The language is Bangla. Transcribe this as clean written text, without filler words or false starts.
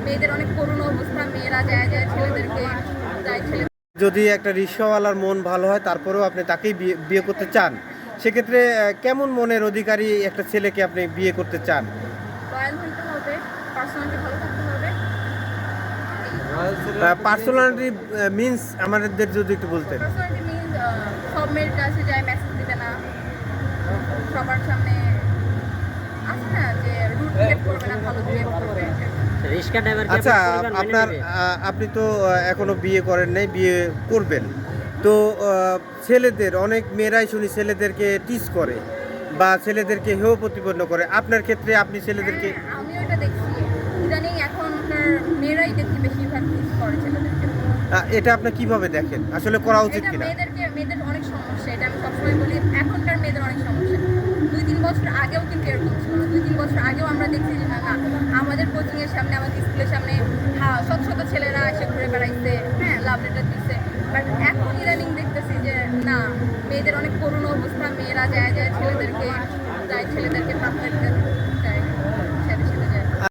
মেয়েদের অনেক করুণ অবস্থা, মেয়েরা যায় যায় ছেলেদেরকে যায় ছেলে। যদি একটা রিকশাওয়ালার মন ভালো হয় তারপরেও আপনি তাকেই বিয়ে বিয়ে করতে চান, সেক্ষেত্রে কেমন মনের অধিকারী একটা ছেলেকে আপনি বিয়ে করতে চান? লয়াল হতে হবে, পার্সোনালিটি ভালো থাকতে হবে। পার্সোনালিটি মিন্স আমাদের যদি একটু বলতেন। পার্সোনালিটি মিনস সব মেয়ের কাছে যায় মেসেজ দিতে না, সবার সামনে আছে না যে রুট বিহেভ করবে না, ভালো বিহেভ করবে। রিক্সা ড্রাইভার আচ্ছা, আপনার আপনি তো এখনো বিয়ে করেন নাই, বিয়ে করবেন তো ছেলেদের অনেক মেয়েরাই শুনি ছেলেদেরকে টিজ করে বা ছেলেদেরকে হেয় প্রতিপন্ন করে, আপনার ক্ষেত্রে আপনি ছেলেদেরকে হ্যাঁ, আমিও এটা দেখছি। ইদানিং এখনকার মেয়েরাই দেখি বেশিরভাগ মিস করে ছেলেদেরকে। এটা আপনি কিভাবে দেখেন, আসলে করা উচিত এটা কিনা? মেয়েদের অনেক সমস্যা, এটা আমি সবসময় বলি। এখনকার মেয়েদের অনেক সমস্যা। 2-3 বছর আগেও কিন্তু এরকম ছিল না। 2-3 বছর আগেও আমরা দেখছি যে না আমাদের কোচিং এর সামনে, আমাদের স্কুলের সামনে শত শত ছেলেরা এসে ঘুরে বেড়াইছে, হ্যাঁ, লাভ লেটার দিচ্ছে। বাট এখন ইদানিং দেখতেছি যে না, মেয়েদের অনেক করুণ অবস্থা, মেয়েরা যায় যায় ছেলেদেরকে